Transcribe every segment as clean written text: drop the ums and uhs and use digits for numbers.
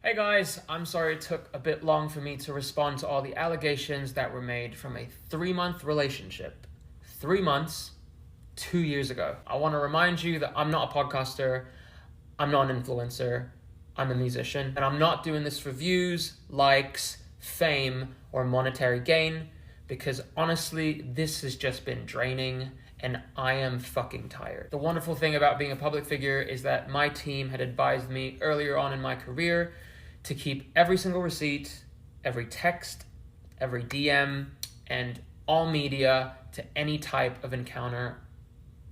Hey guys, I'm sorry it took a bit long for me to respond to all the allegations that were made from a 3-month relationship. 3 months, 2 years ago. I want to remind you that I'm not a podcaster, I'm not an influencer, I'm a musician, and I'm not doing this for views, likes, fame, or monetary gain, because honestly, this has just been draining and I am fucking tired. The wonderful thing about being a public figure is that my team had advised me earlier on in my career to keep every single receipt, every text, every DM, and all media to any type of encounter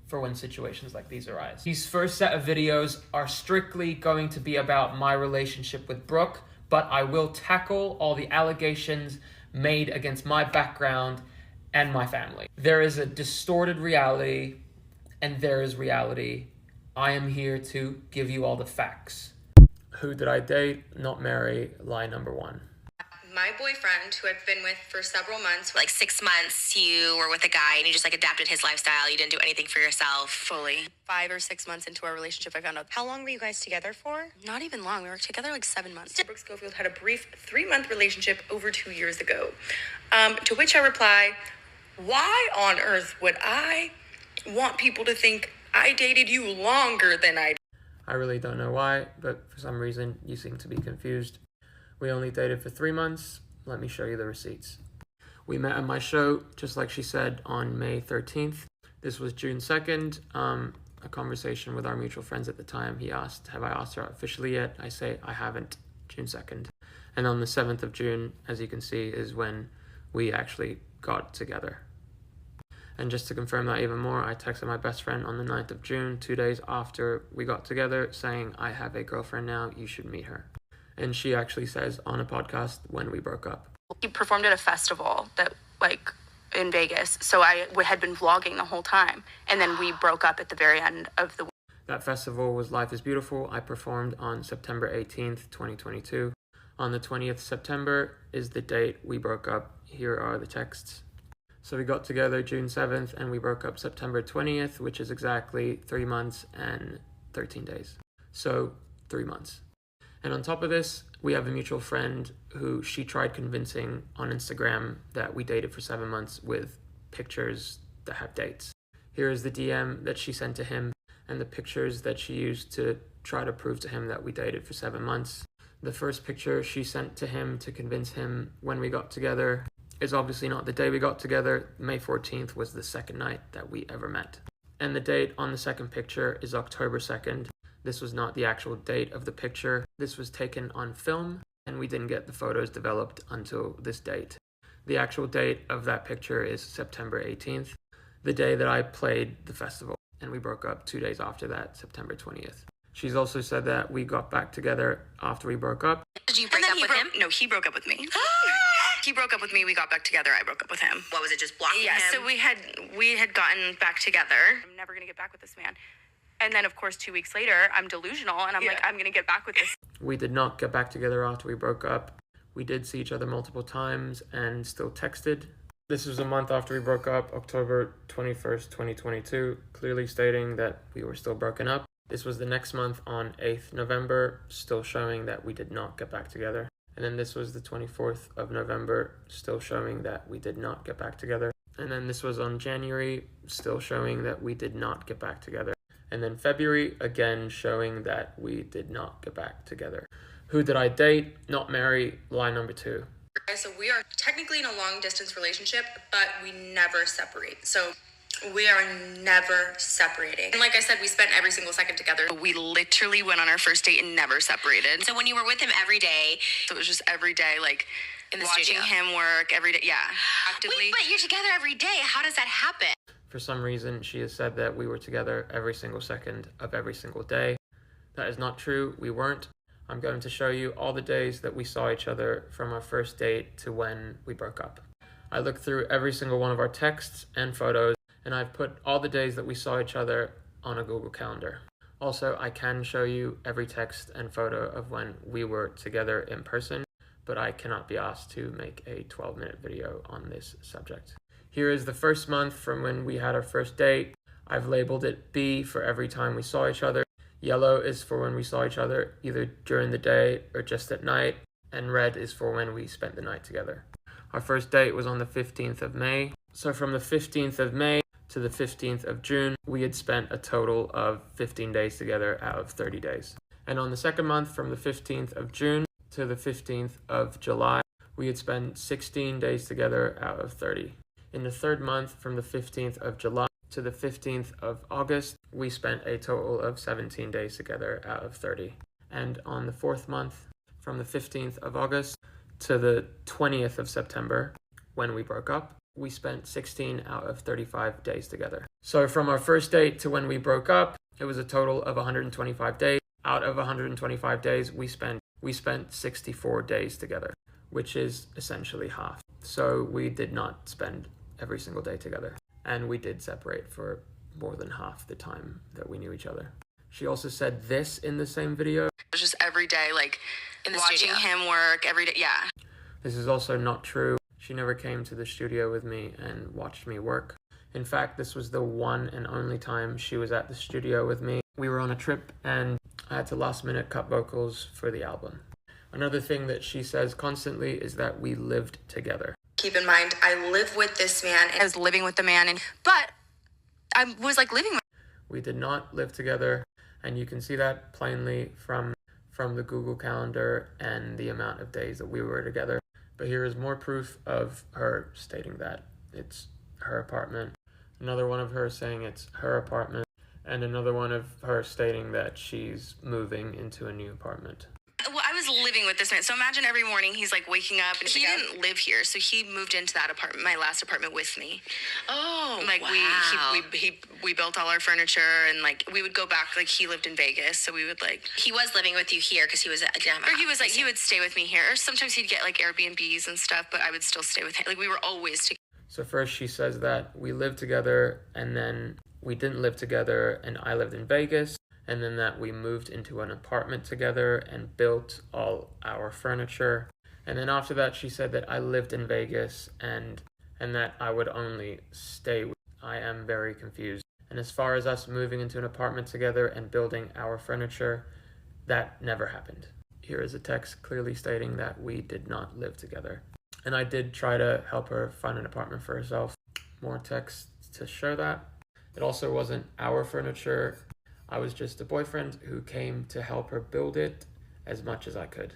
for when situations like these arise. These first set of videos are strictly going to be about my relationship with Brooke, but I will tackle all the allegations made against my background and my family. There is a distorted reality, and there is reality. I am here to give you all the facts. Who did I date, not marry? Lie number one. My boyfriend, who I've been with for several months, like 6 months, you were with a guy and you just adapted his lifestyle. You didn't do anything for yourself fully. 5 or 6 months into our relationship, I found out. How long were you guys together for? Not even long. We were together 7 months. Brooke Schofield had a brief 3-month relationship over 2 years ago. To which I reply, why on earth would I want people to think I dated you longer than I did? I really don't know why, but for some reason you seem to be confused. We only dated for 3 months. Let me show you the receipts. We met at my show, just like she said, on May 13th. This was June 2nd. A conversation with our mutual friends at the time. He asked, have I asked her officially yet? I say, I haven't. June 2nd. And on the 7th of June, as you can see, is when we actually got together. And just to confirm that even more, I texted my best friend on the 9th of June, 2 days after we got together, saying, I have a girlfriend now, you should meet her. And she actually says on a podcast when we broke up. He performed at a festival that, in Vegas. So I had been vlogging the whole time. And then we broke up at the very end of the week. That festival was Life is Beautiful. I performed on September 18th, 2022. On the 20th September is the date we broke up. Here are the texts. So we got together June 7th and we broke up September 20th, which is exactly 3 months and 13 days. So 3 months. And on top of this, we have a mutual friend who she tried convincing on Instagram that we dated for 7 months with pictures that have dates. Here is the DM that she sent to him and the pictures that she used to try to prove to him that we dated for 7 months. The first picture she sent to him to convince him when we got together is obviously not the day we got together. May 14th was the second night that we ever met. And the date on the second picture is October 2nd. This was not the actual date of the picture. This was taken on film, and we didn't get the photos developed until this date. The actual date of that picture is September 18th, the day that I played the festival, and we broke up 2 days after that, September 20th. She's also said that we got back together after we broke up. Did you break up with him? No, he broke up with me. He broke up with me. We got back together. I broke up with him. What was it? Just blocking him? Yeah. So we had gotten back together. I'm never gonna get back with this man. And then, of course, 2 weeks later, I'm delusional, and I'm I'm going to get back with this. We did not get back together after we broke up. We did see each other multiple times and still texted. This was a month after we broke up, October 21st, 2022, clearly stating that we were still broken up. This was the next month on 8th November, still showing that we did not get back together. And then this was the 24th of November, still showing that we did not get back together. And then this was on January, still showing that we did not get back together. And then February, again, showing that we did not get back together. Who did I date, not marry? Lie number two. So we are technically in a long-distance relationship, but we never separate. So we are never separating. And like I said, we spent every single second together. We literally went on our first date and never separated. So when you were with him every day, so it was just every day, in the watching studio. Him work every day. Yeah, actively. Wait, but you're together every day. How does that happen? For some reason, she has said that we were together every single second of every single day. That is not true. We weren't. I'm going to show you all the days that we saw each other from our first date to when we broke up. I looked through every single one of our texts and photos, and I've put all the days that we saw each other on a Google Calendar. Also, I can show you every text and photo of when we were together in person, but I cannot be asked to make a 12-minute video on this subject. Here is the first month from when we had our first date. I've labeled it B for every time we saw each other. Yellow is for when we saw each other either during the day or just at night, and red is for when we spent the night together. Our first date was on the 15th of May. So from the 15th of May to the 15th of June, we had spent a total of 15 days together out of 30 days. And on the second month, from the 15th of June to the 15th of July, we had spent 16 days together out of 30. In the third month, from the 15th of July to the 15th of August, we spent a total of 17 days together out of 30. And on the fourth month, from the 15th of August to the 20th of September, when we broke up, we spent 16 out of 35 days together. So from our first date to when we broke up, it was a total of 125 days. Out of 125 days, we spent 64 days together, which is essentially half. So we did not spend every single day together. And we did separate for more than half the time that we knew each other. She also said this in the same video. It was just every day, like in the watching studio. Him work every day. Yeah. This is also not true. She never came to the studio with me and watched me work. In fact, this was the one and only time she was at the studio with me. We were on a trip and I had to last minute cut vocals for the album. Another thing that she says constantly is that we lived together. Keep in mind, I live with this man. I was living with the man, but I was like living with. We did not live together, and you can see that plainly from the Google Calendar and the amount of days that we were together. But here is more proof of her stating that it's her apartment. Another one of her saying it's her apartment, and another one of her stating that she's moving into a new apartment. Well, I was living with this man. So imagine every morning he's like waking up and he didn't live here. So he moved into that apartment, my last apartment with me. Oh, like wow. we built all our furniture and like we would go back, like he lived in Vegas. So we would like, he was living with you here because he was at or he was like, he would stay with me here. Or sometimes he'd get like Airbnbs and stuff, but I would still stay with him. Like we were always together. So first she says that we lived together and then we didn't live together and I lived in Vegas. And then that we moved into an apartment together and built all our furniture. And then after that, she said that I lived in Vegas and that I would only stay with. I am very confused. And as far as us moving into an apartment together and building our furniture, that never happened. Here is a text clearly stating that we did not live together. And I did try to help her find an apartment for herself. More text to show that. It also wasn't our furniture. I was just a boyfriend who came to help her build it as much as I could.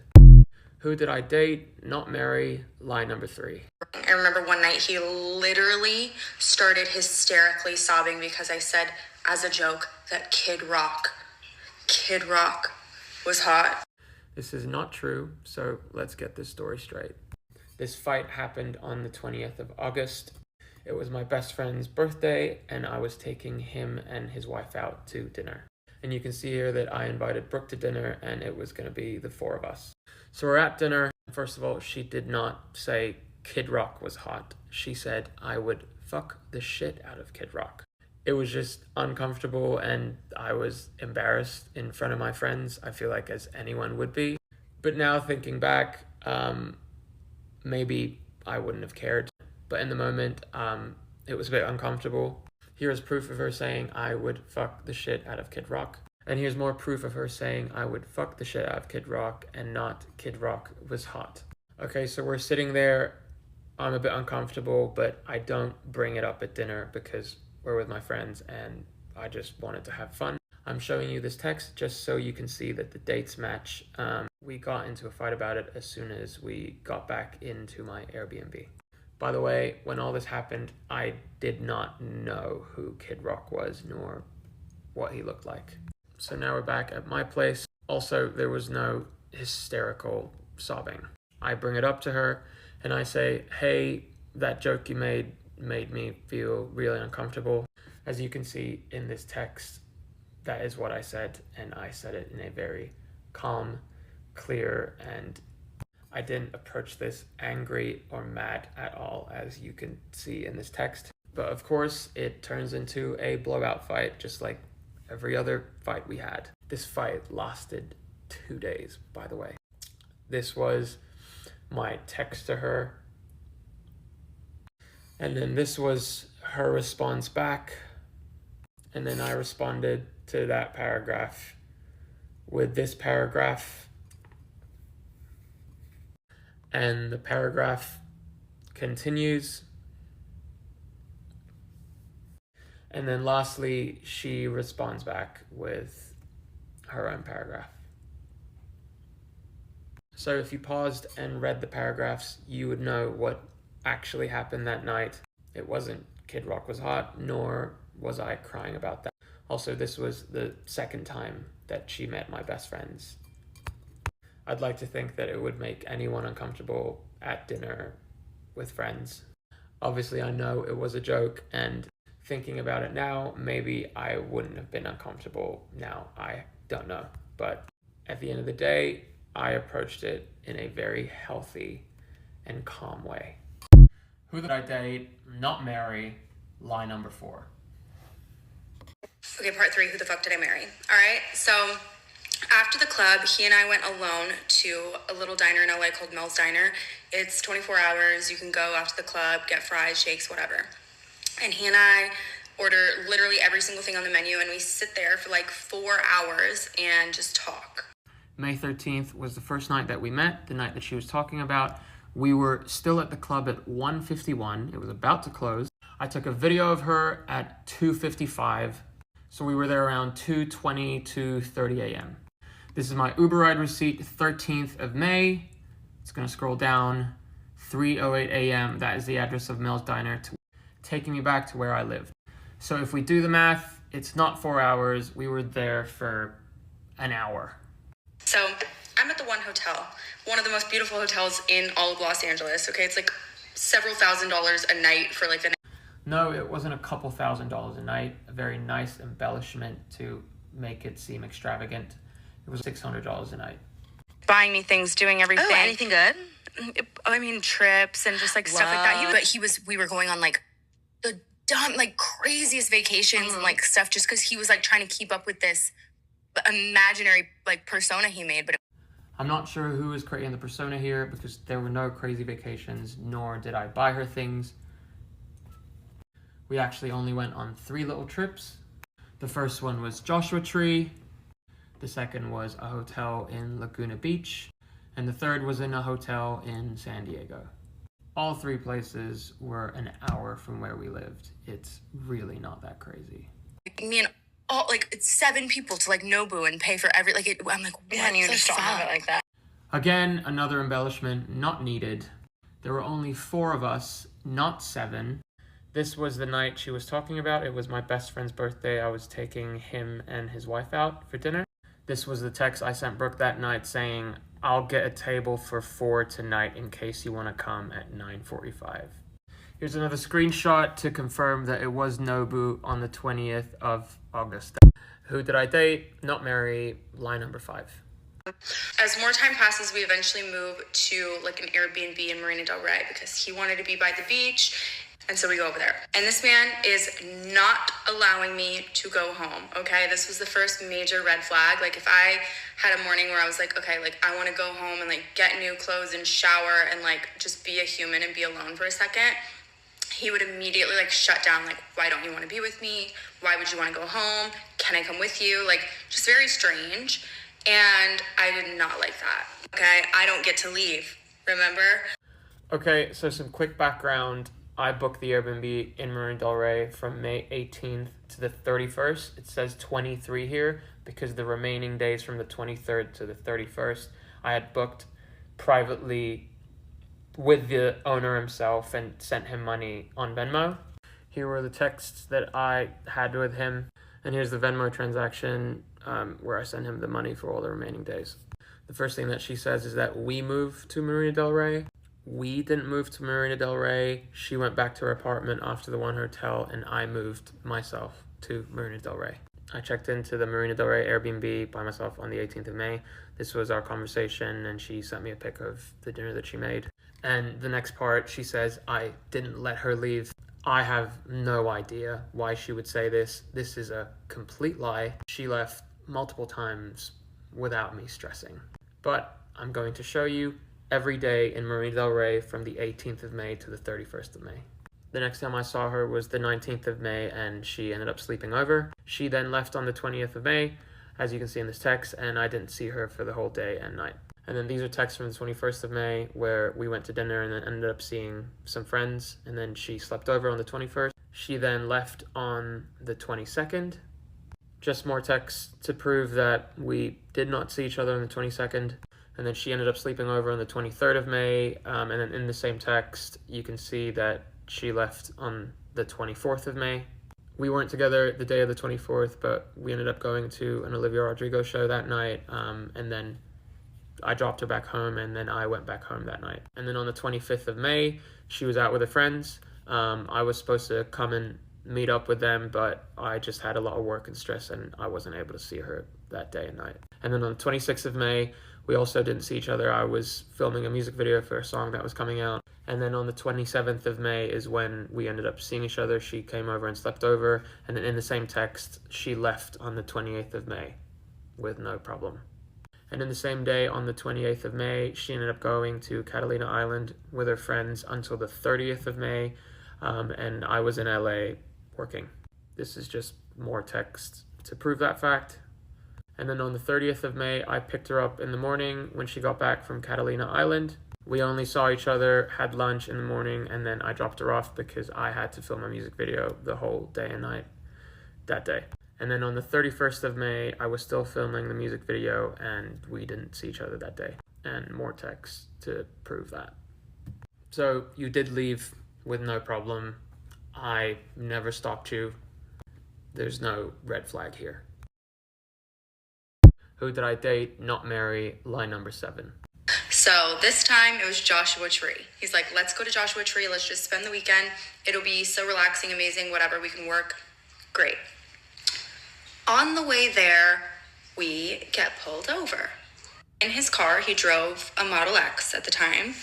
Who did I date? Not marry. Lie number 3. I remember one night he literally started hysterically sobbing because I said, as a joke, that Kid Rock was hot. This is not true, so let's get this story straight. This fight happened on the 20th of August. It was my best friend's birthday, and I was taking him and his wife out to dinner. And you can see here that I invited Brooke to dinner, and it was going to be the 4 of us. So we're at dinner. First of all, she did not say Kid Rock was hot. She said I would fuck the shit out of Kid Rock. It was just uncomfortable, and I was embarrassed in front of my friends, I feel like, as anyone would be. But now thinking back, maybe I wouldn't have cared. But in the moment, it was a bit uncomfortable. Here's proof of her saying I would fuck the shit out of Kid Rock. And here's more proof of her saying I would fuck the shit out of Kid Rock and not Kid Rock was hot. Okay, so we're sitting there. I'm a bit uncomfortable, but I don't bring it up at dinner because we're with my friends and I just wanted to have fun. I'm showing you this text just so you can see that the dates match. We got into a fight about it as soon as we got back into my Airbnb. By the way, when all this happened, I did not know who Kid Rock was nor what he looked like. So now we're back at my place. Also, there was no hysterical sobbing. I bring it up to her and I say, hey, that joke you made me feel really uncomfortable. As you can see in this text, that is what I said, and I said it in a very calm, clear, and I didn't approach this angry or mad at all, as you can see in this text. But of course, it turns into a blowout fight, just like every other fight we had. This fight lasted 2 days, by the way. This was my text to her. And then this was her response back. And then I responded to that paragraph with this paragraph. And the paragraph continues. And then lastly, she responds back with her own paragraph. So if you paused and read the paragraphs, you would know what actually happened that night. It wasn't Kid Rock was hot, nor was I crying about that. Also, this was the second time that she met my best friends. I'd like to think that it would make anyone uncomfortable at dinner with friends. Obviously, I know it was a joke, and thinking about it now, maybe I wouldn't have been uncomfortable now. I don't know. But at the end of the day, I approached it in a very healthy and calm way. Who did I date, not marry? Lie number 4. Okay, part 3, who the fuck did I marry? All right, so after the club, he and I went alone to a little diner in LA called Mel's Diner. It's 24 hours. You can go after the club, get fries, shakes, whatever. And he and I order literally every single thing on the menu, and we sit there for like 4 hours and just talk. May 13th was the first night that we met, the night that she was talking about. We were still at the club at 1:51. It was about to close. I took a video of her at 2:55. So we were there around 2:20, 2:30 a.m. This is my Uber ride receipt, 13th of May. It's going to scroll down, 3:08 a.m. That is the address of Mel's Diner, taking me back to where I lived. So if we do the math, it's not 4 hours. We were there for an hour. So I'm at the one hotel, one of the most beautiful hotels in all of Los Angeles. Okay, it's like several $1,000s a night for like the night. No, it wasn't a couple $1,000s a night. A very nice embellishment to make it seem extravagant. It was $600 a night. Buying me things, doing everything. Oh, anything good? I mean, trips and just like stuff like that. We were going on like the dumb, like craziest vacations and like stuff just because he was like trying to keep up with this imaginary like persona he made. But I'm not sure who is creating the persona here because there were no crazy vacations, nor did I buy her things. We actually only went on 3 little trips. The first one was Joshua Tree. The second was a hotel in Laguna Beach. And the third was in a hotel in San Diego. All 3 places were an hour from where we lived. It's really not that crazy. me and all like it's 7 people to like Nobu and pay for every like it, I'm like, what you the just don't have fuck? it like that. Again, another embellishment not needed. There were only 4 of us, not 7. This was the night she was talking about. It was my best friend's birthday. I was taking him and his wife out for dinner. This was the text I sent Brooke that night saying, I'll get a table for 4 tonight in case you want to come at 9:45. Here's another screenshot to confirm that it was Nobu on the 20th of August. Who did I date? Not marry. Line number 5. As more time passes, we eventually move to like an Airbnb in Marina del Rey because he wanted to be by the beach. And so we go over there. And this man is not allowing me to go home, okay? This was the first major red flag. Like if I had a morning where I was like, okay, like I want to go home and like get new clothes and shower and like just be a human and be alone for a second, he would immediately like shut down. Like, why don't you want to be with me? Why would you want to go home? Can I come with you? Like just very strange. And I did not like that, okay? I don't get to leave, remember? Okay, so some quick background. I booked the Airbnb in Marina del Rey from May 18th to the 31st. It says 23 here because the remaining days from the 23rd to the 31st, I had booked privately with the owner himself and sent him money on Venmo. Here were the texts that I had with him. And here's the Venmo transaction where I sent him the money for all the remaining days. The first thing that she says is that we moved to Marina del Rey. We didn't move to Marina del Rey. She went back to her apartment after the one hotel, and I moved myself to Marina del Rey. I checked into the Marina del Rey Airbnb by myself on the 18th of May. This was our conversation, and she sent me a pic of the dinner that she made. And the next part, she says, I didn't let her leave. I have no idea why she would say this. This is a complete lie. She left multiple times without me stressing. But I'm going to show you every day in Marina del Rey from the 18th of May to the 31st of May. The next time I saw her was the 19th of May and she ended up sleeping over. She then left on the 20th of May as you can see in this text, and I didn't see her for the whole day and night. And then these are texts from the 21st of May, where we went to dinner and then ended up seeing some friends, and then she slept over on the 21st. She then left on the 22nd. Just more texts to prove that we did not see each other on the 22nd. And then she ended up sleeping over on the 23rd of May. And then in the same text, you can see that she left on the 24th of May. We weren't together the day of the 24th, but we ended up going to an Olivia Rodrigo show that night. And then I dropped her back home, and then I went back home that night. And then on the 25th of May, she was out with her friends. I was supposed to come and meet up with them, but I just had a lot of work and stress, and I wasn't able to see her that day and night. And then on the 26th of May, we also didn't see each other. I was filming a music video for a song that was coming out. And then on the 27th of May is when we ended up seeing each other. She came over and slept over. And then in the same text, she left on the 28th of May with no problem. And in the same day, on the 28th of May, she ended up going to Catalina Island with her friends until the 30th of May. And I was in LA working. This is just more text to prove that fact. And then on the 30th of May, I picked her up in the morning when she got back from Catalina Island. We only saw each other, had lunch in the morning, and then I dropped her off because I had to film a music video the whole day and night that day. And then on the 31st of May, I was still filming the music video, and we didn't see each other that day. And more text to prove that. So you did leave with no problem. I never stopped you. There's no red flag here. Who did I date, not marry? Lie number 7. So this time it was Joshua Tree. He's like, let's go to Joshua Tree. Let's just spend the weekend. It'll be so relaxing, amazing, whatever. We can work. Great. On the way there, we get pulled over. In his car, he drove a Model X at the time.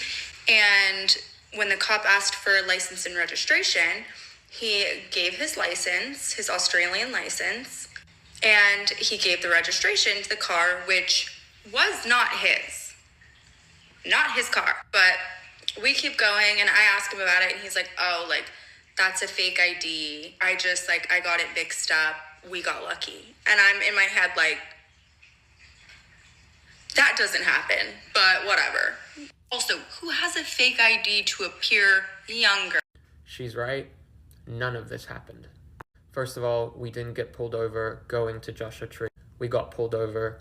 And when the cop asked for license and registration, he gave his license, his Australian license, and he gave the registration to the car, which was not his. Not his car. But we keep going, and I ask him about it, and he's like, oh, like, that's a fake ID. I got it mixed up. We got lucky. And I'm in my head like, that doesn't happen, but whatever. Also, who has a fake ID to appear younger? She's right. None of this happened. First of all, we didn't get pulled over going to Joshua Tree. We got pulled over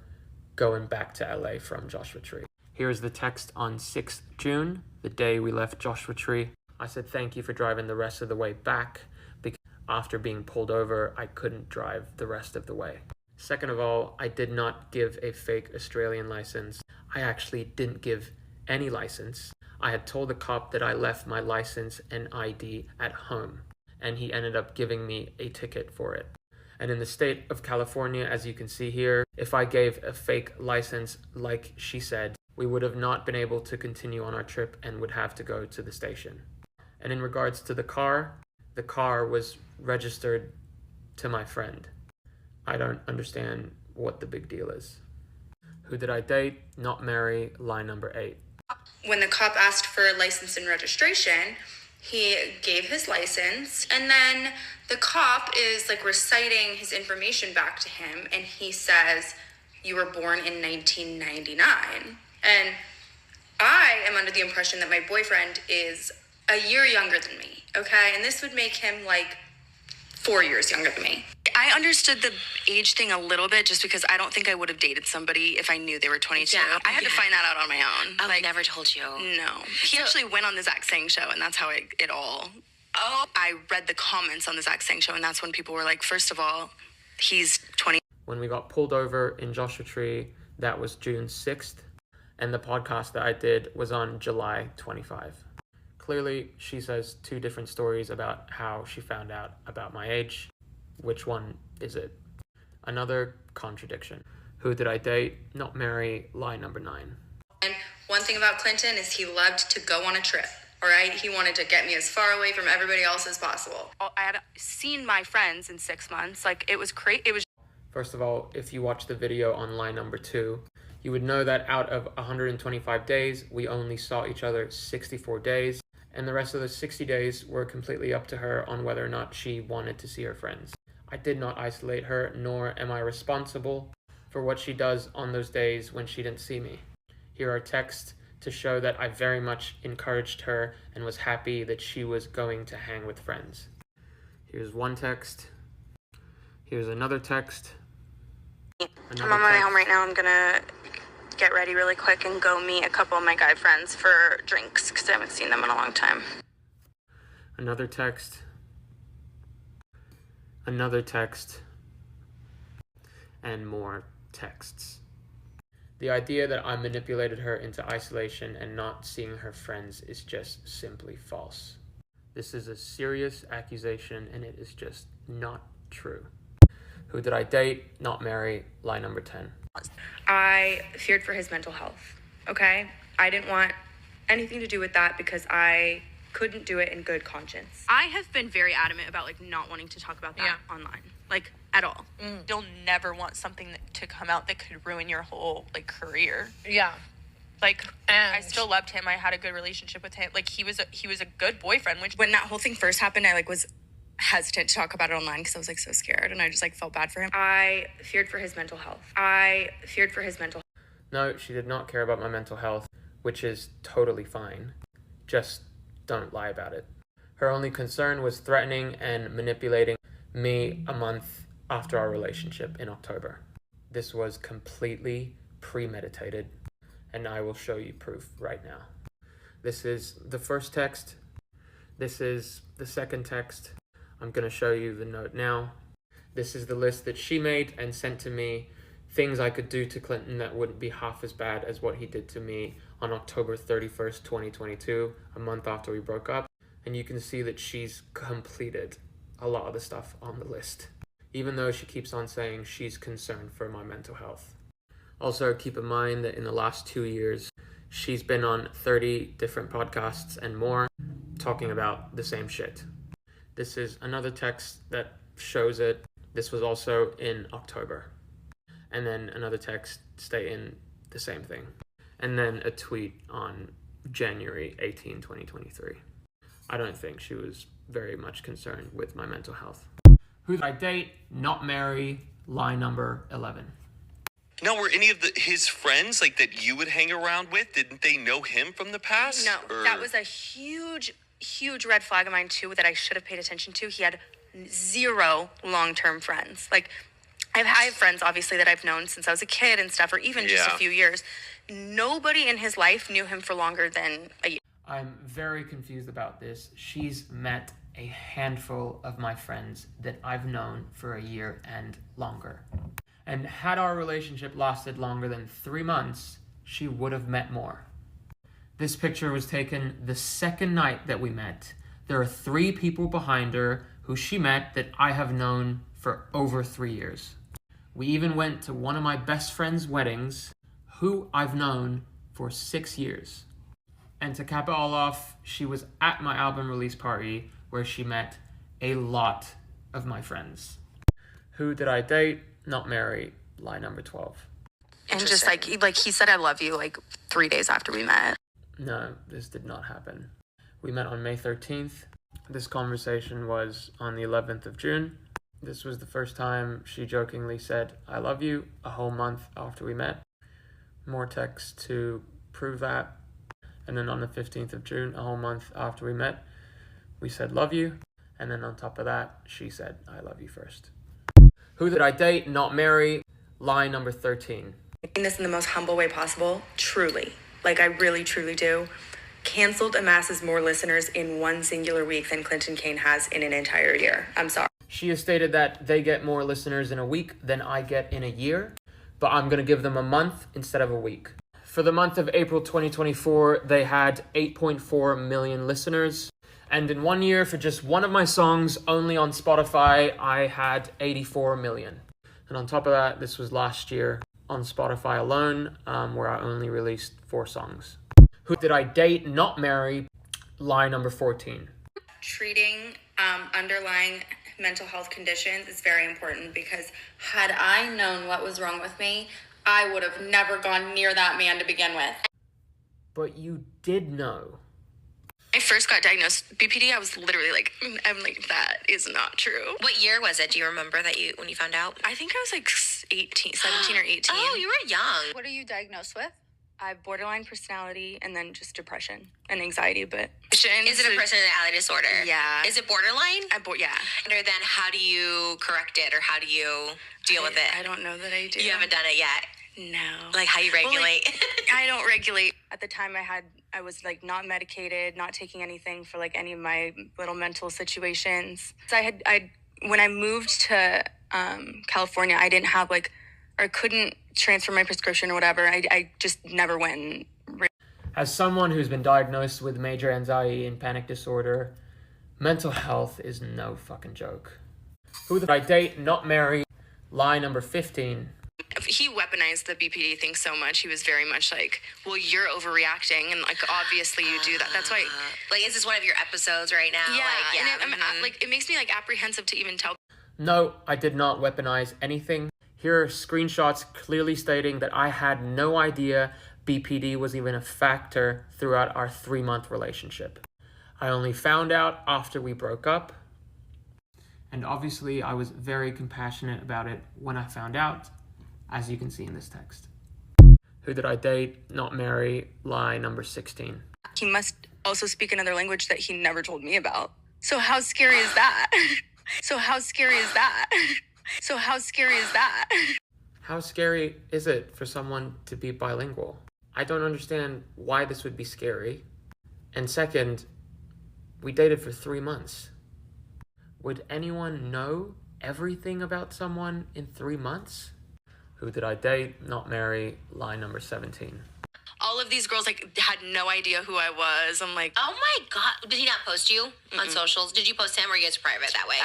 going back to LA from Joshua Tree. Here's the text on 6th June, the day we left Joshua Tree. I said thank you for driving the rest of the way back, because after being pulled over, I couldn't drive the rest of the way. Second of all, I did not give a fake Australian license. I actually didn't give any license. I had told the cop that I left my license and ID at home, and he ended up giving me a ticket for it. And in the state of California, as you can see here, if I gave a fake license like she said, we would have not been able to continue on our trip and would have to go to the station. And in regards to the car was registered to my friend. I don't understand what the big deal is. Who did I date? Not marry. Lie number 8. When the cop asked for license and registration, he gave his license, and then the cop is like reciting his information back to him, and he says, you were born in 1999. And I am under the impression that my boyfriend is a year younger than me, okay? And this would make him like 4 years younger than me. I understood the age thing a little bit just because I don't think I would have dated somebody if I knew they were 22. Yeah, I had to find that out on my own. I never told you. No. He actually went on the Zach Sang show, and that's how it all... Oh. I read the comments on the Zach Sang show, and that's when people were like, first of all, he's 20. When we got pulled over in Joshua Tree, that was June 6th, and the podcast that I did was on July 25. Clearly, she says 2 different stories about how she found out about my age. Which one is it? Another contradiction. Who did I date? Not marry. Lie number 9. And one thing about Clinton is he loved to go on a trip, all right? He wanted to get me as far away from everybody else as possible. I had seen my friends in 6 months. Like, it was crazy. It was... First of all, if you watch the video on lie number 2, you would know that out of 125 days, we only saw each other 64 days, and the rest of the 60 days were completely up to her on whether or not she wanted to see her friends. I did not isolate her, nor am I responsible for what she does on those days when she didn't see me. Here are texts to show that I very much encouraged her and was happy that she was going to hang with friends. Here's one text. Here's another text. I'm on my way home right now. I'm gonna get ready really quick and go meet a couple of my guy friends for drinks because I haven't seen them in a long time. Another text. Another text. And more texts. The idea that I manipulated her into isolation and not seeing her friends is just simply false. This is a serious accusation and it is just not true. Who did I date? Not marry. Lie number 10. I feared for his mental health, okay? I didn't want anything to do with that because I couldn't do it in good conscience. I have been very adamant about like not wanting to talk about that online, like at all. You'll never want something to come out that could ruin your whole like career. Yeah. Like, and I still loved him. I had a good relationship with him. Like, he was a good boyfriend. Which when that whole thing first happened, I like was hesitant to talk about it online because I was like so scared and I just like felt bad for him. I feared for his mental health. No, she did not care about my mental health, which is totally fine. Just don't lie about it. Her only concern was threatening and manipulating me a month after our relationship in October. This was completely premeditated, and I will show you proof right now. This is the first text. This is the second text. I'm going to show you the note now. This is the list that she made and sent to me, things I could do to Clinton that wouldn't be half as bad as what he did to me on October 31st, 2022, a month after we broke up. And you can see that she's completed a lot of the stuff on the list, even though she keeps on saying she's concerned for my mental health. Also, keep in mind that in the last 2 years, she's been on 30 different podcasts and more talking about the same shit. This is another text that shows it. This was also in October. And then another text stating the same thing. And then a tweet on January 18, 2023. I don't think she was very much concerned with my mental health. Who did I date? Not marry. Lie number 11. Now, were any of his friends like that you would hang around with? Didn't they know him from the past? No, that was a huge red flag of mine too that I should have paid attention to. He had 0 long-term friends. Like, I have friends obviously that I've known since I was a kid and stuff, or even just a few years. Nobody in his life knew him for longer than a year. I'm very confused about this. She's met a handful of my friends that I've known for a year and longer. And had our relationship lasted longer than 3 months, she would have met more. This picture was taken the second night that we met. There are 3 people behind her who she met that I have known for over 3 years. We even went to one of my best friend's weddings, who I've known for 6 years. And to cap it all off, she was at my album release party where she met a lot of my friends. Who did I date? Not marry. Lie number 12. And just like he said I love you like 3 days after we met. No, this did not happen. We met on May 13th. This conversation was on the 11th of June. This was the first time she jokingly said, I love you, a whole month after we met. More texts to prove that. And then on the 15th of June, a whole month after we met, we said, love you. And then on top of that, she said, I love you first. Who did I date? Not marry. Lie number 13. Doing this in the most humble way possible, truly. Like, I really, truly do. Canceled amasses more listeners in one singular week than Clinton Kane has in an entire year. I'm sorry. She has stated that they get more listeners in a week than I get in a year, but I'm going to give them a month instead of a week. For the month of April 2024, they had 8.4 million listeners. And in 1 year, for just one of my songs, only on Spotify, I had 84 million. And on top of that, this was last year on Spotify alone, where I only released 4 songs. Who did I date? Not marry. Lie number 14. Treating underlying mental health conditions is very important because had I known what was wrong with me, I would have never gone near that man to begin with. But you did know. My first got diagnosed BPD, I was literally like, I'm like, that is not true. What year was it? Do you remember when you found out? I think I was like 17 or 18. Oh, you were young. What are you diagnosed with? I have borderline personality and then just depression and anxiety, but... Is it a personality disorder? Yeah. Is it borderline? Yeah. And then how do you correct it, or how do you deal with it? I don't know that I do. You haven't done it yet? No. Like, how you regulate? Well, I don't regulate. At the time I was like not medicated, not taking anything for like any of my little mental situations. So when I moved to California, I didn't have like, or couldn't transfer my prescription or whatever. I just never went. As someone who's been diagnosed with major anxiety and panic disorder, mental health is no fucking joke. Who did I date, not marry? Lie number 15. He weaponized the BPD thing so much. He was very much like, well, you're overreacting, and like obviously you do that. That's why. Like, is this one of your episodes right now? Yeah. And it makes me like apprehensive to even tell. No, I did not weaponize anything. Here are screenshots clearly stating that I had no idea BPD was even a factor throughout our 3-month relationship. I only found out after we broke up. And obviously I was very compassionate about it when I found out, as you can see in this text. Who did I date, not marry? Lie number 16. He must also speak another language that he never told me about. So how scary is that? How scary is it for someone to be bilingual? I don't understand why this would be scary. And second, we dated for 3 months. Would anyone know everything about someone in 3 months? Who did I date, not marry? Lie number 17. All of these girls like had no idea who I was. I'm like, oh my God. Did he not post you on socials? Did you post him, or you guys private that way?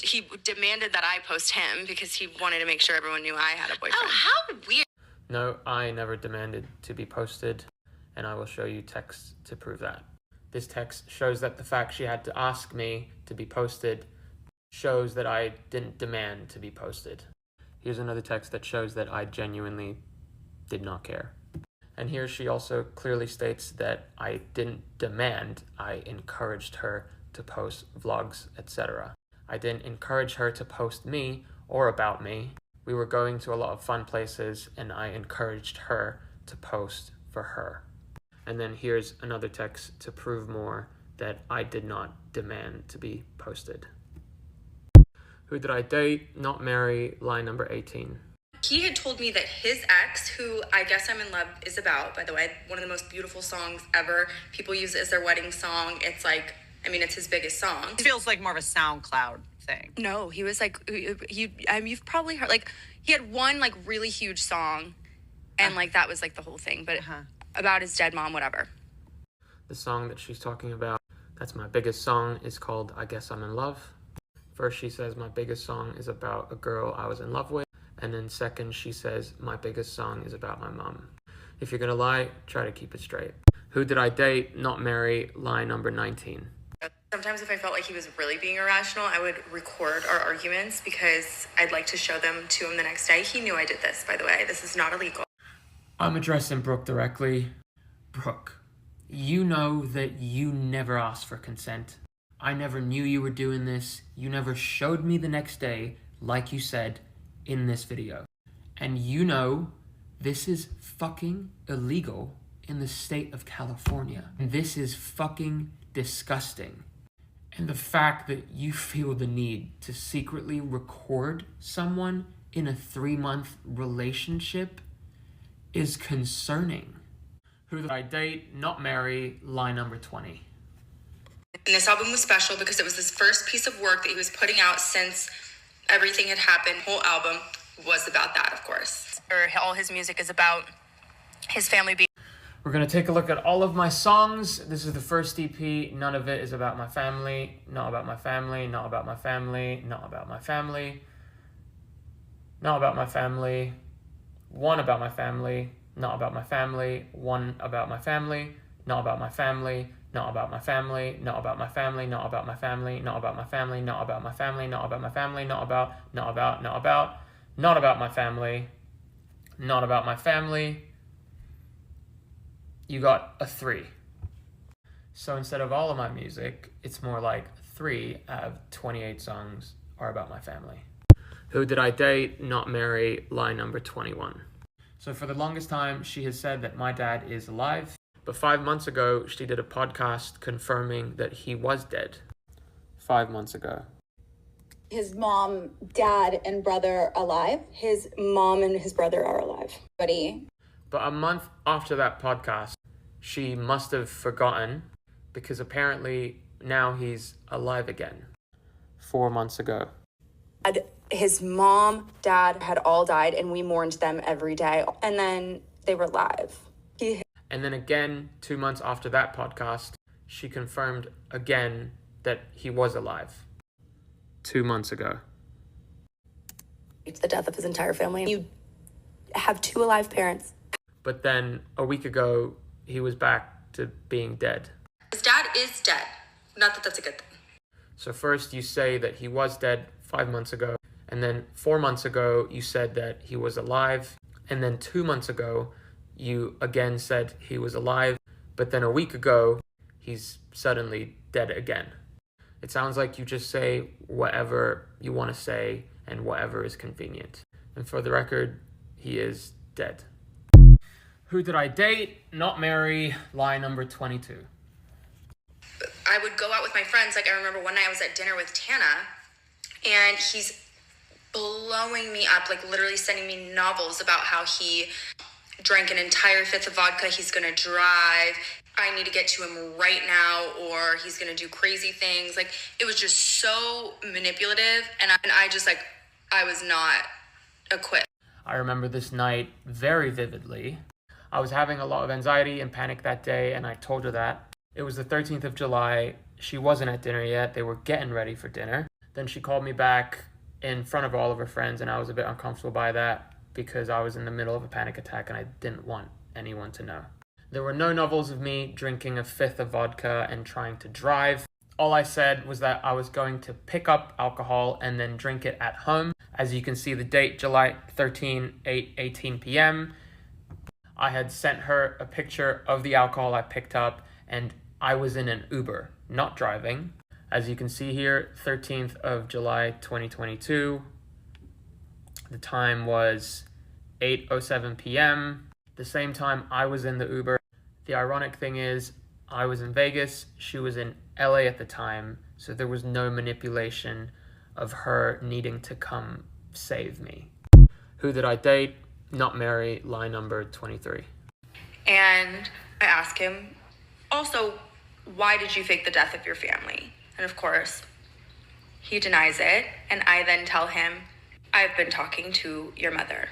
He demanded that I post him because he wanted to make sure everyone knew I had a boyfriend. Oh, how weird. No, I never demanded to be posted, and I will show you text to prove that. This text shows that the fact she had to ask me to be posted shows that I didn't demand to be posted. Here's another text that shows that I genuinely did not care. And here she also clearly states that I didn't demand, I encouraged her to post vlogs, etc. I didn't encourage her to post me or about me. We were going to a lot of fun places, and I encouraged her to post for her. And then here's another text to prove more that I did not demand to be posted. Who did I date, not marry? Lie number 18. He had told me that his ex, who I Guess I'm in Love is about, by the way, one of the most beautiful songs ever. People use it as their wedding song. It's like, I mean, it's his biggest song. It feels like more of a SoundCloud thing. No, he was like, you've probably heard, like, he had one like really huge song, and like that was like the whole thing, but about his dead mom, whatever. The song that she's talking about, that's my biggest song, is called I Guess I'm in Love. First, she says my biggest song is about a girl I was in love with. And then second, she says my biggest song is about my mom. If you're gonna lie, try to keep it straight. Who did I date, not marry? Lie number 19. Sometimes if I felt like he was really being irrational, I would record our arguments because I'd like to show them to him the next day. He knew I did this, by the way. This is not illegal. I'm addressing Brooke directly. Brooke, you know that you never asked for consent. I never knew you were doing this. You never showed me the next day, like you said in this video. And you know this is fucking illegal in the state of California. And this is fucking disgusting. And the fact that you feel the need to secretly record someone in a 3-month relationship is concerning. Who did I date, not marry? Lie number 20. And this album was special because it was this first piece of work that he was putting out since everything had happened. The whole album was about that, of course. All his music is about his family being... We're going to take a look at all of my songs. This is the first EP. None of it is about my family. Not about my family. Not about my family. Not about my family. Not about my family. One about my family. Not about my family. One about my family. Not about my family. Not about my family. Not about my family. Not about my family. Not about my family. Not about my family. Not about my family. Not about my family. Not about my family. You got a 3. So instead of all of my music, it's more like 3 out of 28 songs are about my family. Who did I date, not marry, lie number 21. So for the longest time, she has said that my dad is alive. But 5 months ago, she did a podcast confirming that he was dead. 5 months ago. His mom, dad, and brother alive. His mom and his brother are alive. But a month after that podcast, she must have forgotten because apparently now he's alive again. 4 months ago. His mom, dad had all died, and we mourned them every day. And then they were alive. And then again, 2 months after that podcast, she confirmed again that he was alive. 2 months ago. It's the death of his entire family. You have 2 alive parents. But then a week ago, he was back to being dead. His dad is dead. Not that that's a good thing. So first you say that he was dead 5 months ago, and then 4 months ago you said that he was alive, and then 2 months ago you again said he was alive, but then a week ago he's suddenly dead again. It sounds like you just say whatever you want to say and whatever is convenient. And for the record, he is dead. Who did I date, not marry, lie number 22. I would go out with my friends. Like, I remember one night I was at dinner with Tana, and he's blowing me up, like literally sending me novels about how he drank an entire fifth of vodka. He's going to drive. I need to get to him right now, or he's going to do crazy things. Like, it was just so manipulative. And I just, like, I was not equipped. I remember this night very vividly. I was having a lot of anxiety and panic that day, and I told her that. It was the 13th of July. She wasn't at dinner yet. They were getting ready for dinner. Then she called me back in front of all of her friends, and I was a bit uncomfortable by that because I was in the middle of a panic attack and I didn't want anyone to know. There were no novels of me drinking a fifth of vodka and trying to drive. All I said was that I was going to pick up alcohol and then drink it at home. As you can see, the date, July 13, 8:18 p.m. I had sent her a picture of the alcohol I picked up, and I was in an Uber, not driving. As you can see here, 13th of July, 2022. The time was 8:07 p.m. The same time I was in the Uber. The ironic thing is, I was in Vegas, she was in LA at the time, so there was no manipulation of her needing to come save me. Who did I date? Not marry, lie number 23. And I ask him, also, why did you fake the death of your family? And of course, he denies it. And I then tell him, I've been talking to your mother.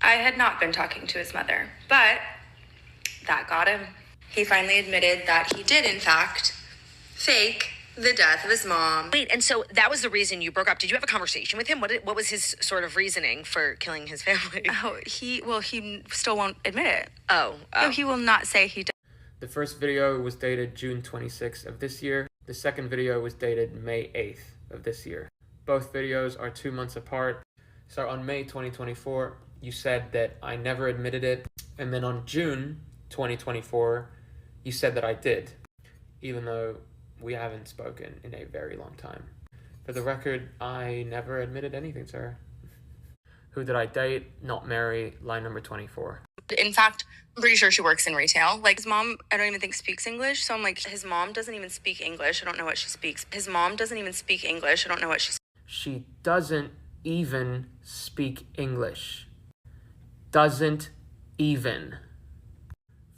I had not been talking to his mother, but that got him. He finally admitted that he did, in fact, fake the death of his mom. Wait, and so that was the reason you broke up. Did you have a conversation with him? What was his sort of reasoning for killing his family? Oh, he still won't admit it. Oh. No, he will not say he did. The first video was dated June 26th of this year. The second video was dated May 8th of this year. Both videos are 2 months apart. So on May 2024, you said that I never admitted it. And then on June 2024, you said that I did, even though we haven't spoken in a very long time. For the record, I never admitted anything to her. Who did I date? Not marry, lie number 24. In fact, I'm pretty sure she works in retail. Like, his mom, I don't even think speaks English. So I'm like, his mom doesn't even speak English. I don't know what she speaks. His mom doesn't even speak English. I don't know what she speaks. She doesn't even speak English. Doesn't even.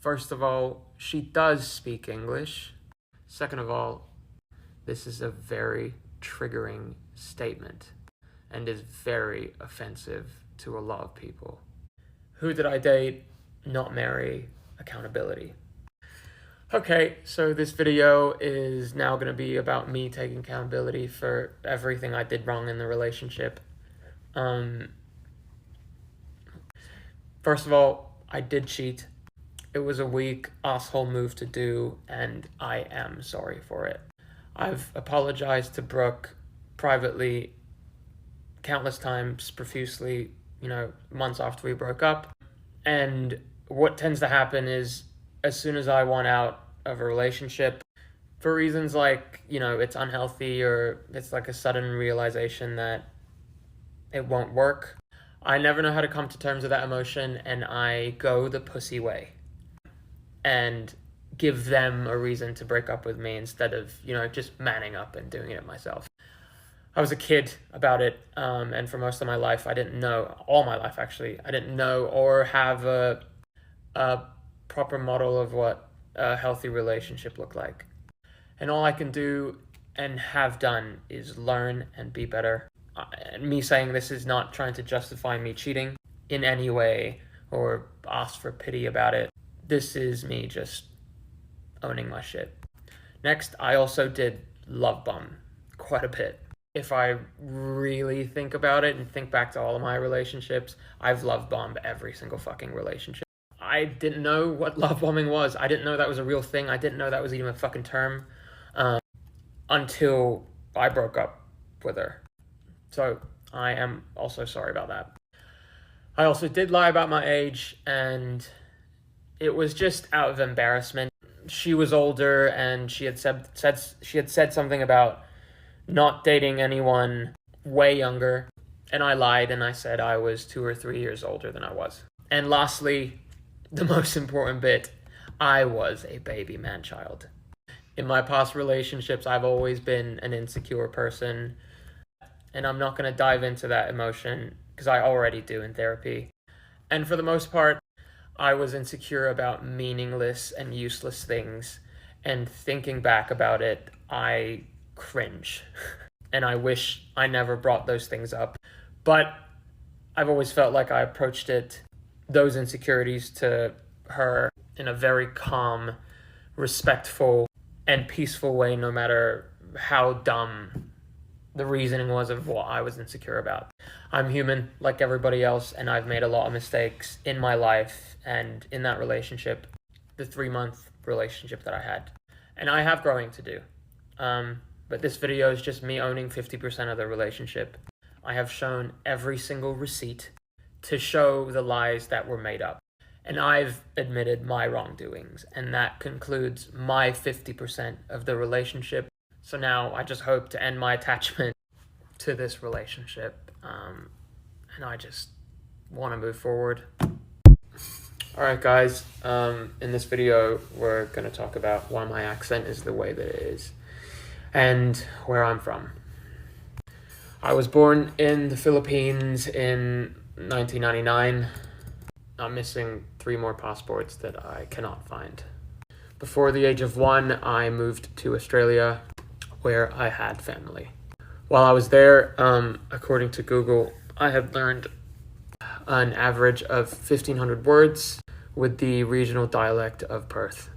First of all, she does speak English. Second of all, this is a very triggering statement and is very offensive to a lot of people. Who did I date? Not marry. Accountability. Okay, so this video is now going to be about me taking accountability for everything I did wrong in the relationship. First of all, I did cheat. It was a weak asshole move to do, and I am sorry for it. I've apologized to Brooke privately countless times, profusely, months after we broke up. And what tends to happen is as soon as I want out of a relationship, for reasons like, you know, it's unhealthy or it's like a sudden realization that it won't work, I never know how to come to terms with that emotion, and I go the pussy way and give them a reason to break up with me instead of, you know, just manning up and doing it myself. I was a kid about it, and for most of my life, I didn't know, all my life actually, I didn't know or have a proper model of what a healthy relationship looked like. And all I can do and have done is learn and be better. And me saying this is not trying to justify me cheating in any way or ask for pity about it. This is me just owning my shit. Next, I also did love bomb quite a bit. If I really think about it and think back to all of my relationships, I've love bombed every single fucking relationship. I didn't know what love bombing was. I didn't know that was a real thing. I didn't know that was even a fucking term until I broke up with her. So I am also sorry about that. I also did lie about my age, and it was just out of embarrassment. She was older, and she had said something about not dating anyone way younger, and I lied and I said I was 2 or 3 years older than I was. And lastly, the most important bit, I was a baby man-child. In my past relationships, I've always been an insecure person, and I'm not going to dive into that emotion because I already do in therapy. And for the most part, I was insecure about meaningless and useless things, and thinking back about it, I cringe. And I wish I never brought those things up. But I've always felt like I approached those insecurities to her in a very calm, respectful, and peaceful way, no matter how dumb the reasoning was of what I was insecure about. I'm human like everybody else, and I've made a lot of mistakes in my life and in that relationship, the 3-month relationship that I had. And I have growing to do. But this video is just me owning 50% of the relationship. I have shown every single receipt to show the lies that were made up. And I've admitted my wrongdoings, and that concludes my 50% of the relationship. So now I just hope to end my attachment to this relationship, and I just want to move forward. Alright guys, in this video we're going to talk about why my accent is the way that it is, and where I'm from. I was born in the Philippines in 1999. I'm missing 3 more passports that I cannot find. Before the age of 1, I moved to Australia, where I had family. While I was there, according to Google, I had learned an average of 1,500 words with the regional dialect of Perth.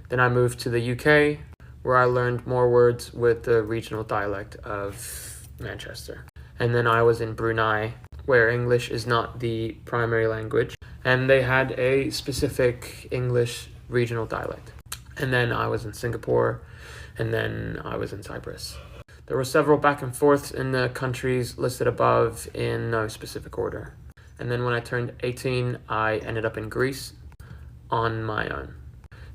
Then I moved to the UK, where I learned more words with the regional dialect of Manchester. And then I was in Brunei, where English is not the primary language, and they had a specific English regional dialect. And then I was in Singapore, and then I was in Cyprus. There were several back and forths in the countries listed above in no specific order. And then when I turned 18, I ended up in Greece on my own.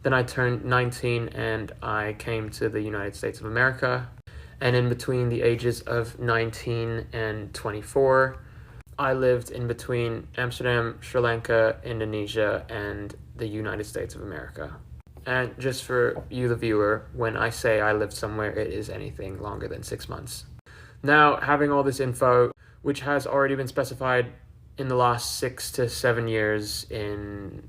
Then I turned 19 and I came to the United States of America. And in between the ages of 19 and 24, I lived in between Amsterdam, Sri Lanka, Indonesia, and the United States of America. And just for you, the viewer, when I say I lived somewhere, it is anything longer than 6 months. Now, having all this info, which has already been specified in the last 6 to 7 years in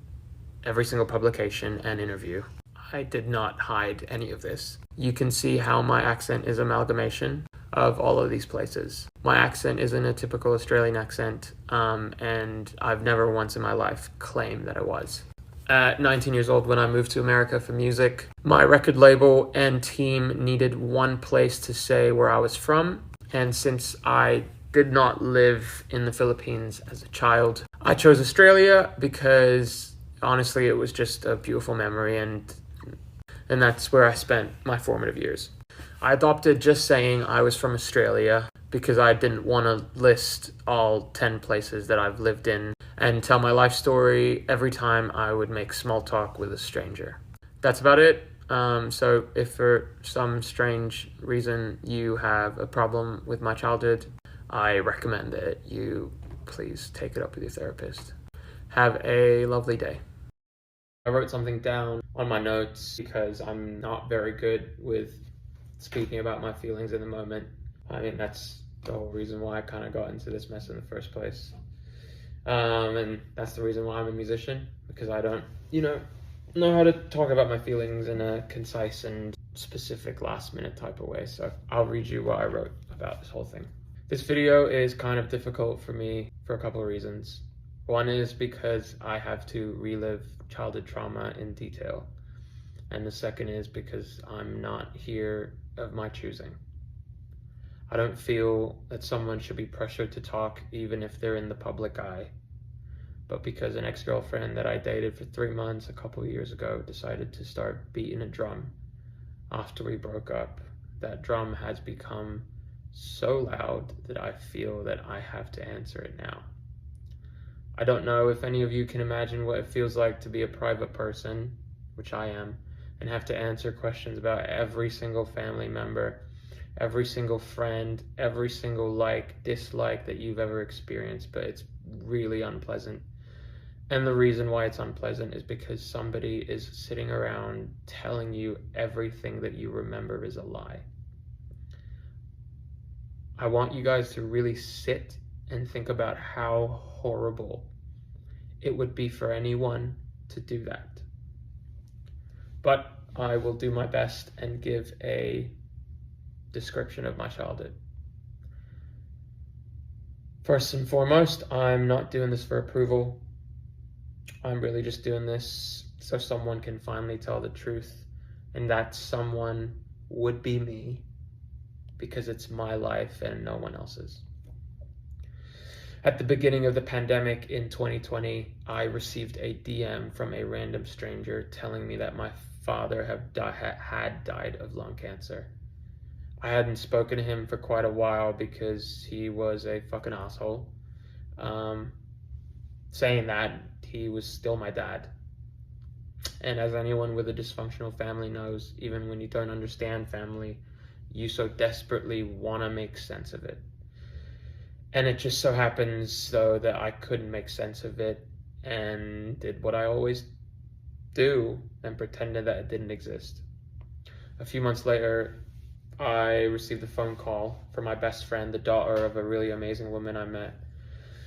every single publication and interview, I did not hide any of this. You can see how my accent is amalgamation of all of these places. My accent isn't a typical Australian accent, and I've never once in my life claimed that it was. At 19 years old, when I moved to America for music, my record label and team needed one place to say where I was from. And since I did not live in the Philippines as a child, I chose Australia because honestly, it was just a beautiful memory, and that's where I spent my formative years. I adopted just saying I was from Australia because I didn't want to list all 10 places that I've lived in and tell my life story every time I would make small talk with a stranger. That's about it. So if for some strange reason you have a problem with my childhood, I recommend that you please take it up with your therapist. Have a lovely day. I wrote something down on my notes because I'm not very good with speaking about my feelings in the moment. I mean, that's the whole reason why I kind of got into this mess in the first place. And that's the reason why I'm a musician, because I don't, know how to talk about my feelings in a concise and specific last-minute type of way. So I'll read you what I wrote about this whole thing. This video is kind of difficult for me for a couple of reasons. One is because I have to relive childhood trauma in detail. And the second is because I'm not here of my choosing. I don't feel that someone should be pressured to talk even if they're in the public eye. But because an ex-girlfriend that I dated for 3 months a couple of years ago decided to start beating a drum after we broke up, that drum has become so loud that I feel that I have to answer it now. I don't know if any of you can imagine what it feels like to be a private person, which I am, and have to answer questions about every single family member, every single friend, every single dislike that you've ever experienced, but it's really unpleasant. And the reason why it's unpleasant is because somebody is sitting around telling you everything that you remember is a lie. I want you guys to really sit and think about how horrible it would be for anyone to do that. But I will do my best and give a description of my childhood. First and foremost, I'm not doing this for approval. I'm really just doing this so someone can finally tell the truth, and that someone would be me, because it's my life and no one else's. At the beginning of the pandemic in 2020, I received a DM from a random stranger telling me that my father had died of lung cancer. I hadn't spoken to him for quite a while because he was a fucking asshole. Saying that, he was still my dad. And as anyone with a dysfunctional family knows, even when you don't understand family, you so desperately want to make sense of it. And it just so happens, though, that I couldn't make sense of it and did what I always do and pretended that it didn't exist. A few months later, I received a phone call from my best friend, the daughter of a really amazing woman I met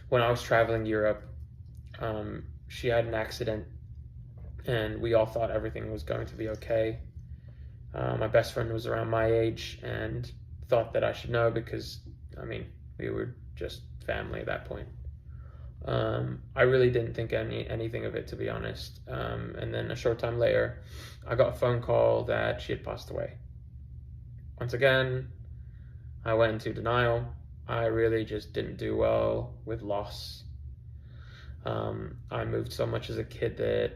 when I was traveling Europe. She had an accident and we all thought everything was going to be okay. My best friend was around my age and thought that I should know because, we were just family at that point. I really didn't think anything of it, to be honest. And then a short time later, I got a phone call that she had passed away. Once again, I went into denial. I really just didn't do well with loss. I moved so much as a kid that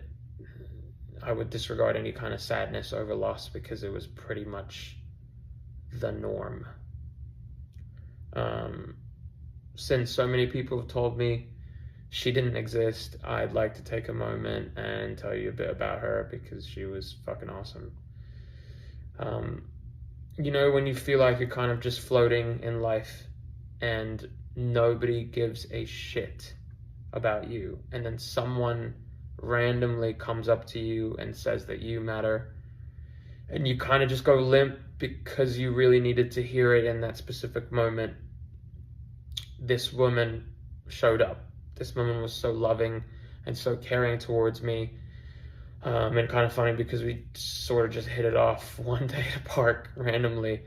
I would disregard any kind of sadness over loss because it was pretty much the norm. Since so many people have told me she didn't exist, I'd like to take a moment and tell you a bit about her because she was fucking awesome. When you feel like you're kind of just floating in life and nobody gives a shit about you, and then someone randomly comes up to you and says that you matter, and you kind of just go limp because you really needed to hear it in that specific moment. This woman showed up. This woman was so loving and so caring towards me. And kind of funny because we sort of just hit it off one day at a park randomly.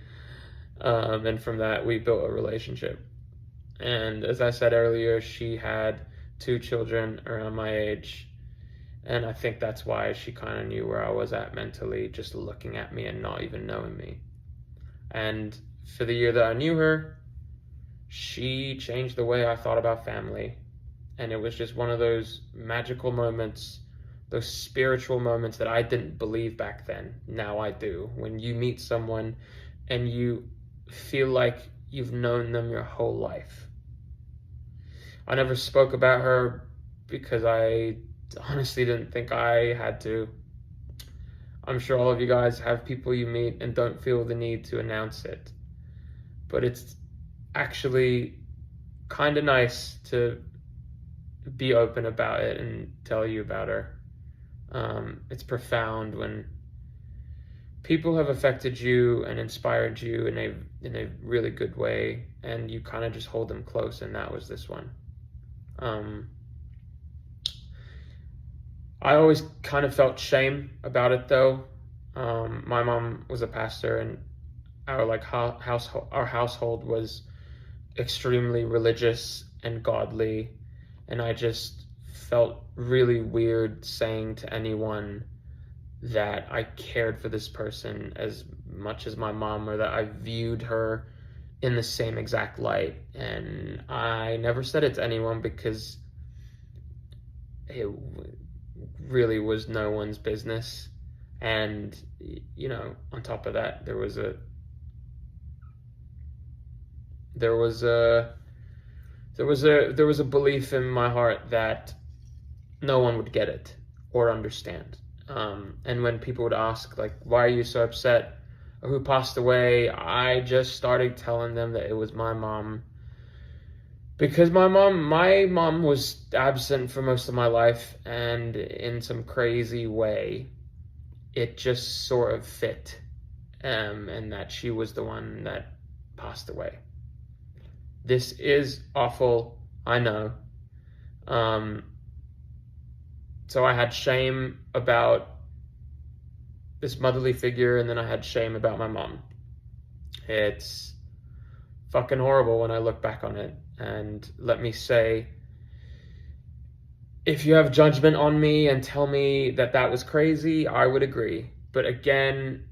And from that, we built a relationship. And as I said earlier, she had 2 children around my age. And I think that's why she kind of knew where I was at mentally, just looking at me and not even knowing me. And for the year that I knew her, she changed the way I thought about family. And it was just one of those magical moments, those spiritual moments that I didn't believe back then. Now I do. When you meet someone and you feel like you've known them your whole life. I never spoke about her because I honestly didn't think I had to. I'm sure all of you guys have people you meet and don't feel the need to announce it. But it's actually kind of nice to be open about it and tell you about her. It's profound when people have affected you and inspired you in a really good way, and you kind of just hold them close, and that was this one. I always kind of felt shame about it, though. My mom was a pastor, and our household was extremely religious and godly, and I just felt really weird saying to anyone that I cared for this person as much as my mom, or that I viewed her in the same exact light. And I never said it to anyone because it really was no one's business. And, you know, on top of that, there was a belief in my heart that no one would get it or understand. And when people would ask, like, why are you so upset, or who passed away, I just started telling them that it was my mom. Because my mom was absent for most of my life, and in some crazy way, it just sort of fit, and that she was the one that passed away. This is awful, I know. So I had shame about this motherly figure, and then I had shame about my mom. It's fucking horrible when I look back on it. And let me say, if you have judgment on me and tell me that that was crazy, I would agree. But again,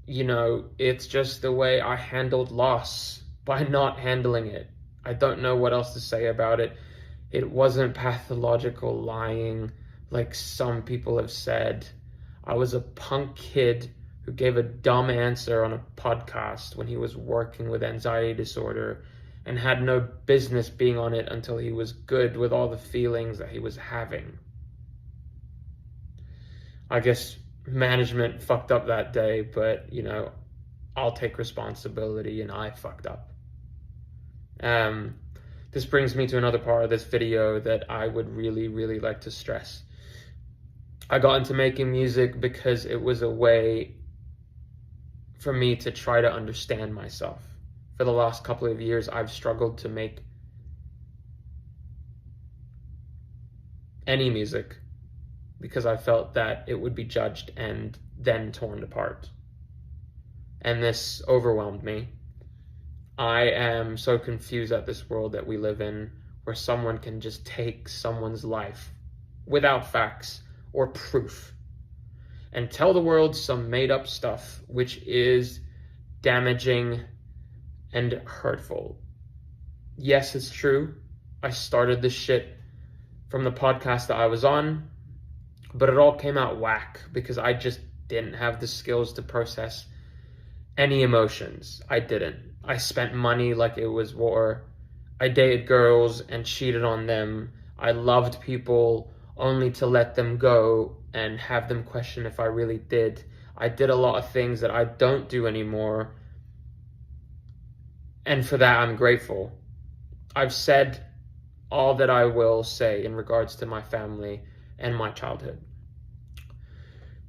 you know, it's just the way I handled loss by not handling it. I don't know what else to say about it. It wasn't pathological lying like some people have said. I was a punk kid who gave a dumb answer on a podcast when he was working with anxiety disorder and had no business being on it until he was good with all the feelings that he was having. I guess management fucked up that day, but, you know, I'll take responsibility, and I fucked up. This brings me to another part of this video that I would really, really like to stress. I got into making music because it was a way for me to try to understand myself. For the last couple of years, I've struggled to make any music because I felt that it would be judged and then torn apart. And this overwhelmed me. I am so confused at this world that we live in, where someone can just take someone's life without facts or proof and tell the world some made up stuff, which is damaging and hurtful. Yes, it's true. I started this shit from the podcast that I was on, but it all came out whack because I just didn't have the skills to process any emotions. I didn't. I spent money like it was war. I dated girls and cheated on them. I loved people only to let them go and have them question if I really did. I did a lot of things that I don't do anymore, and for that I'm grateful. I've said all that I will say in regards to my family and my childhood.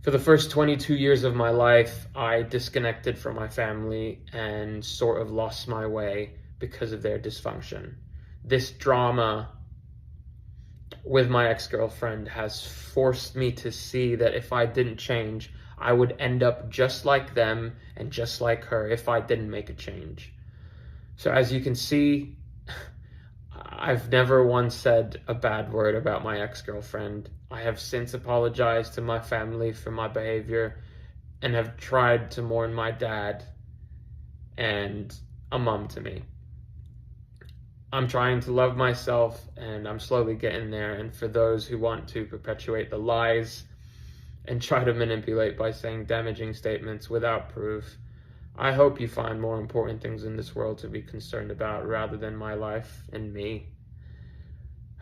For the first 22 years of my life, I disconnected from my family and sort of lost my way because of their dysfunction. This drama with my ex-girlfriend has forced me to see that if I didn't change, I would end up just like them and just like her if I didn't make a change. So as you can see, I've never once said a bad word about my ex-girlfriend. I have since apologized to my family for my behavior and have tried to mourn my dad and a mom to me. I'm trying to love myself, and I'm slowly getting there. And for those who want to perpetuate the lies and try to manipulate by saying damaging statements without proof, I hope you find more important things in this world to be concerned about rather than my life and me.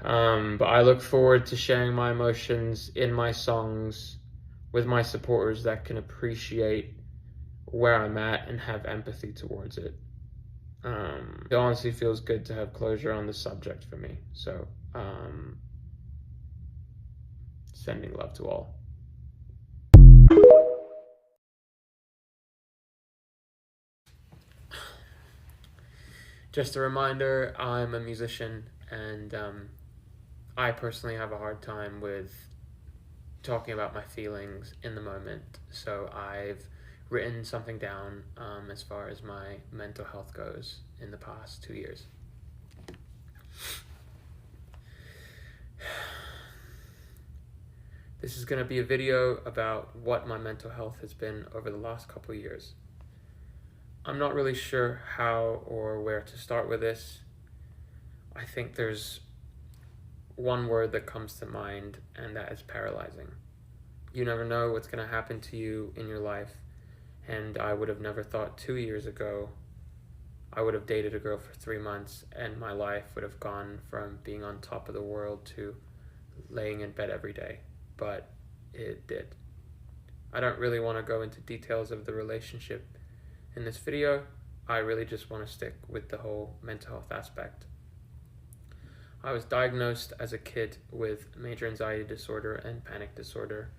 But I look forward to sharing my emotions in my songs with my supporters that can appreciate where I'm at and have empathy towards it. It honestly feels good to have closure on the subject for me. So, sending love to all. Just a reminder, I'm a musician, and I personally have a hard time with talking about my feelings in the moment. So I've written something down as far as my mental health goes in the past 2 years. This is going to be a video about what my mental health has been over the last couple of years. I'm not really sure how or where to start with this. I think there's one word that comes to mind, and that is paralyzing. You never know what's going to happen to you in your life, and I would have never thought 2 years ago I would have dated a girl for 3 months and my life would have gone from being on top of the world to laying in bed every day, but it did. I don't really want to go into details of the relationship in this video. I really just want to stick with the whole mental health aspect. I was diagnosed as a kid with major anxiety disorder and panic disorder,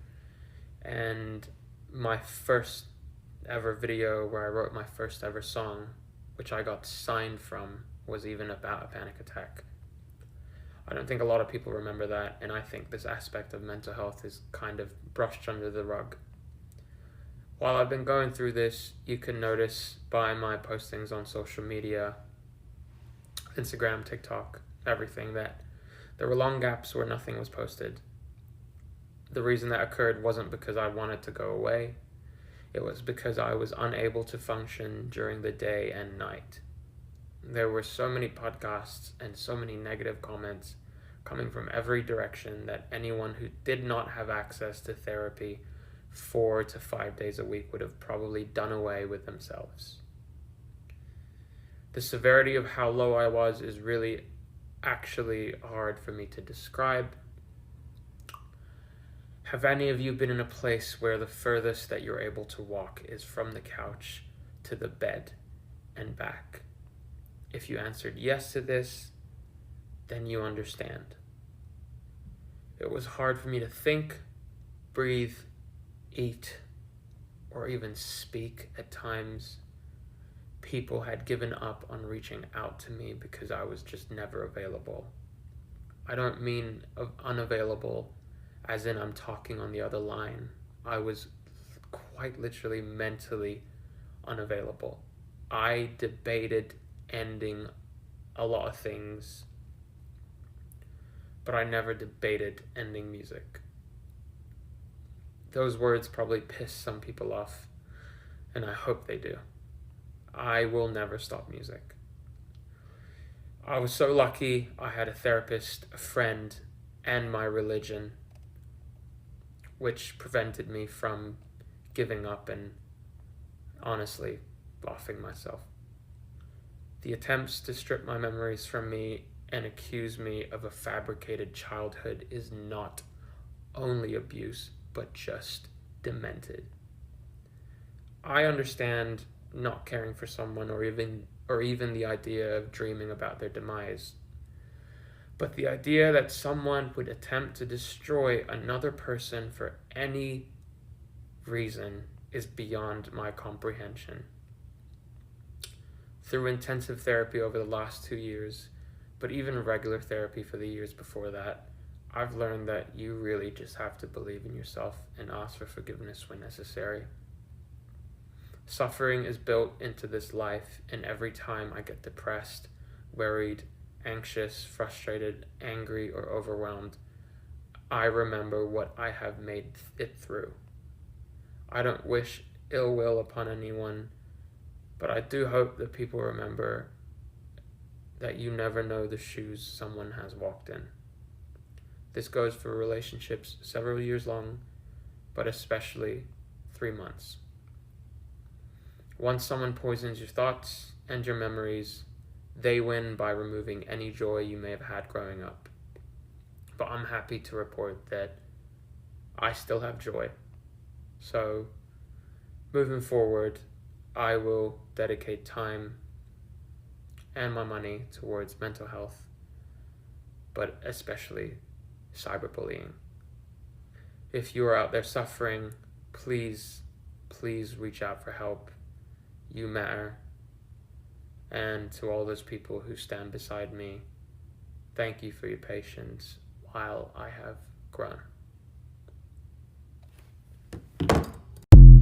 and my first ever video where I wrote my first ever song, which I got signed from, was even about a panic attack. I don't think a lot of people remember that, and I think this aspect of mental health is kind of brushed under the rug. While I've been going through this, you can notice by my postings on social media, Instagram, TikTok, everything, that there were long gaps where nothing was posted. The reason that occurred wasn't because I wanted to go away. It was because I was unable to function during the day and night. There were so many podcasts and so many negative comments coming from every direction that anyone who did not have access to therapy 4 to 5 days a week would have probably done away with themselves. The severity of how low I was is really actually hard for me to describe. Have any of you been in a place where the furthest that you're able to walk is from the couch to the bed and back? If you answered yes to this, then you understand. It was hard for me to think, breathe, eat, or even speak at times. People had given up on reaching out to me because I was just never available. I don't mean unavailable as in I'm talking on the other line. I was quite literally mentally unavailable. I debated ending a lot of things, but I never debated ending music. Those words probably piss some people off, and I hope they do. I will never stop music. I was so lucky I had a therapist, a friend, and my religion, which prevented me from giving up and honestly bluffing myself. The attempts to strip my memories from me and accuse me of a fabricated childhood is not only abuse, but just demented. I understand not caring for someone or even the idea of dreaming about their demise. But the idea that someone would attempt to destroy another person for any reason is beyond my comprehension. Through intensive therapy over the last 2 years, but even regular therapy for the years before that, I've learned that you really just have to believe in yourself and ask for forgiveness when necessary. Suffering is built into this life, and every time I get depressed, worried, anxious, frustrated, angry, or overwhelmed, I remember what I have made it through. I don't wish ill will upon anyone, but I do hope that people remember that you never know the shoes someone has walked in. This goes for relationships several years long, but especially 3 months. Once someone poisons your thoughts and your memories, they win by removing any joy you may have had growing up. but I'm happy to report that I still have joy. So moving forward, I will dedicate time and my money towards mental health, but especially cyberbullying. If you are out there suffering, please reach out for help. You matter. And to all those people who stand beside me, thank you for your patience while I have grown.